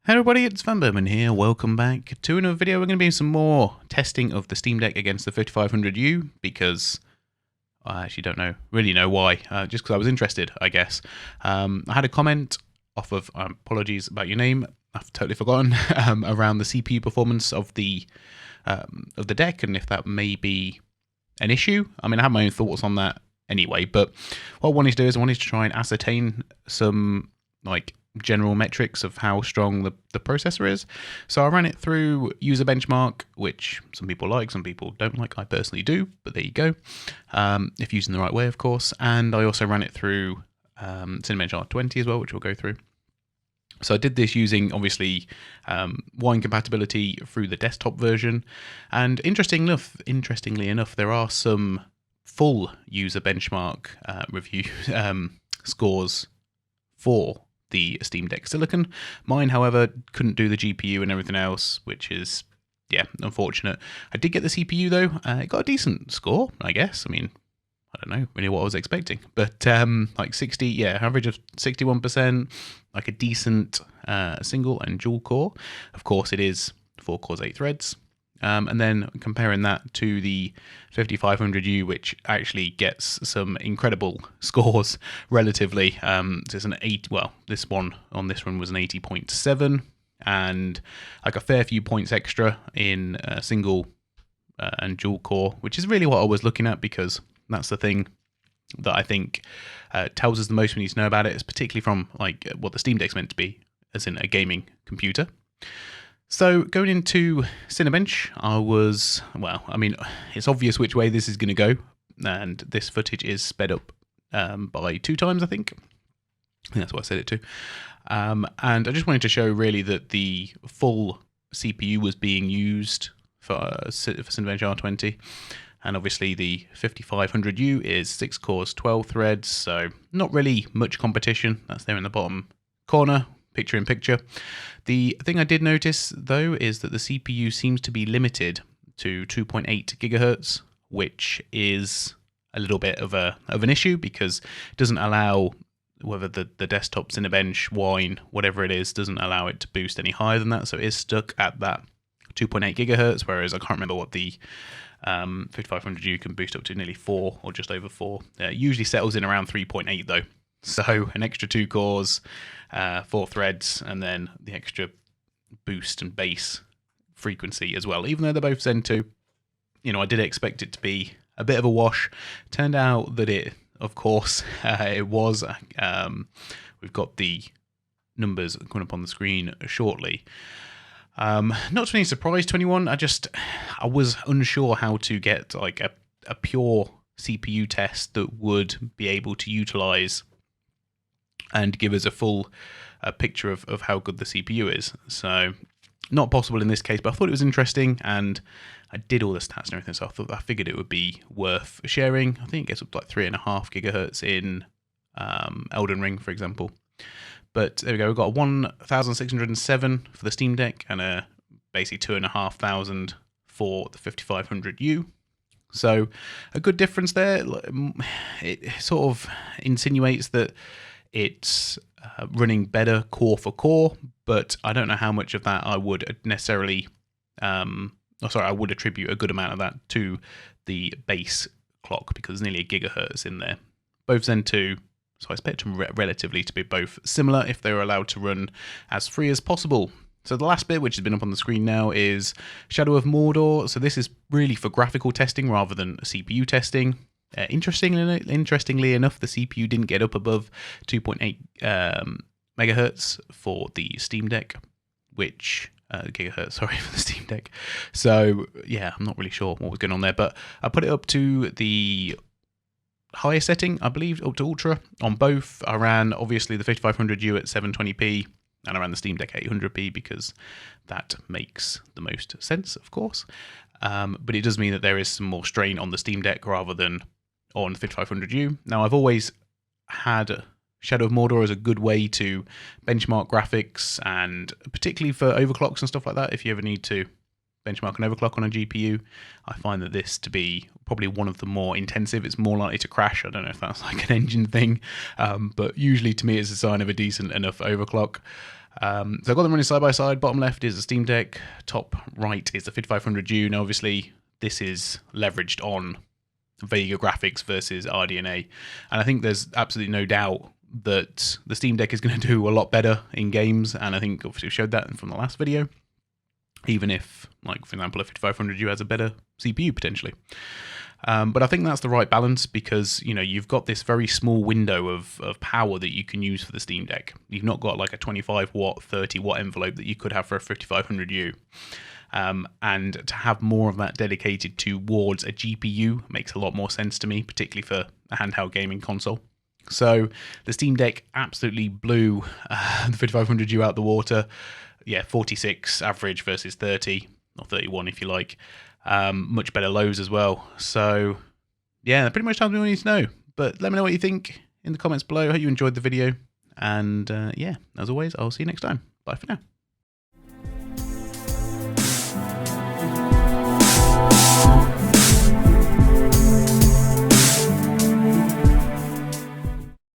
Hey everybody, it's vanburman here. Welcome back to another video. We're going to be doing some more testing of the Steam Deck against the 5500U because I actually don't really know why. Just because I was interested, I guess. I had a comment off of apologies about your name. I've totally forgotten around the CPU performance of the deck and if that may be an issue. I mean, I have my own thoughts on that anyway. But what I wanted to do is I wanted to try and ascertain some general metrics of how strong the processor is. So I ran it through user benchmark, which some people like, some people don't like. I personally do, but there you go. If using the right way, of course. And I also ran it through Cinebench R20 as well, which we'll go through. So I did this using, obviously, wine compatibility through the desktop version. And interestingly enough, there are some full user benchmark review scores for the Steam Deck Silicon. Mine, however, couldn't do the GPU and everything else, which is, yeah, unfortunate. I did get the CPU, though. It got a decent score, I guess. I mean, I don't know really what I was expecting. But, like 60, yeah, average of 61%, like a decent single and dual core. Of course, it is 4 cores, 8 threads. And then comparing that to the 5500U, which actually gets some incredible scores relatively. So it's an 8. Well, this one on this one was an 80.7, and like a fair few points extra in single and dual core, which is really what I was looking at because that's the thing that I think tells us the most we need to know about it. It's particularly from like what the Steam Deck's meant to be, as in a gaming computer. So going into Cinebench, I mean, it's obvious which way this is going to go, and this footage is sped up by 2 times, I think. That's what I set it to. And I just wanted to show really that the full CPU was being used for Cinebench R20, and obviously the 5500U is 6 cores, 12 threads, so not really much competition. That's there in the bottom corner, picture in picture. The thing I did notice, though, is that the CPU seems to be limited to 2.8 gigahertz, which is a little bit of an issue because it doesn't allow, whether the desktop Cinebench, Wine, whatever it is, doesn't allow it to boost any higher than that. So it is stuck at that 2.8 gigahertz, whereas I can't remember what the 5500U can boost up to, nearly 4 or just over 4. Usually settles in around 3.8 though. So an extra 2 cores, 4 threads, and then the extra boost and bass frequency as well. Even though they're both Zen 2, I did expect it to be a bit of a wash. Turned out that it, of course, it was. We've got the numbers coming up on the screen shortly. Not to any surprise to anyone, I was unsure how to get like a pure CPU test that would be able to utilize and give us a full picture of how good the CPU is. So not possible in this case, but I thought it was interesting, and I did all the stats and everything, so I figured it would be worth sharing. I think it gets up to like 3.5 gigahertz in Elden Ring, for example. But there we go, we've got 1,607 for the Steam Deck and basically 2,500 for the 5500U. So a good difference there. It sort of insinuates that it's running better core for core, but I don't know how much of that I would necessarily, I would attribute a good amount of that to the base clock because there's nearly a gigahertz in there. Both Zen 2, so I expect them relatively to be both similar if they were allowed to run as free as possible. So the last bit, which has been up on the screen now, is Shadow of Mordor. So this is really for graphical testing rather than CPU testing. Interestingly enough, the CPU didn't get up above 2.8 megahertz for the Steam Deck, which gigahertz, sorry, for the Steam Deck. So yeah, I'm not really sure what was going on there, but I put it up to the higher setting, I believe, up to Ultra on both. I ran obviously the 5500U at 720p, and I ran the Steam Deck 800p because that makes the most sense, of course. But it does mean that there is some more strain on the Steam Deck rather than on the 5500U. Now, I've always had Shadow of Mordor as a good way to benchmark graphics, and particularly for overclocks and stuff like that. If you ever need to benchmark an overclock on a GPU, I find that this to be probably one of the more intensive. It's more likely to crash. I don't know if that's like an engine thing, but usually to me it's a sign of a decent enough overclock. So I've got them running side by side. Bottom left is the Steam Deck. Top right is the 5500U. Now, obviously, this is leveraged on Vega graphics versus RDNA. And I think there's absolutely no doubt that the Steam Deck is going to do a lot better in games. And I think obviously we showed that from the last video. Even if, like, for example, a 5500U has a better CPU potentially. But I think that's the right balance because, you know, you've got this very small window of power that you can use for the Steam Deck. You've not got like a 25 watt, 30 watt envelope that you could have for a 5500U. And to have more of that dedicated towards a GPU makes a lot more sense to me, particularly for a handheld gaming console. So the Steam Deck absolutely blew the 5500U out the water. Yeah, 46 average versus 30, or 31 if you like. Much better lows as well. So yeah, that pretty much tells me all you need to know. But let me know what you think in the comments below. I hope you enjoyed the video. And yeah, as always, I'll see you next time. Bye for now.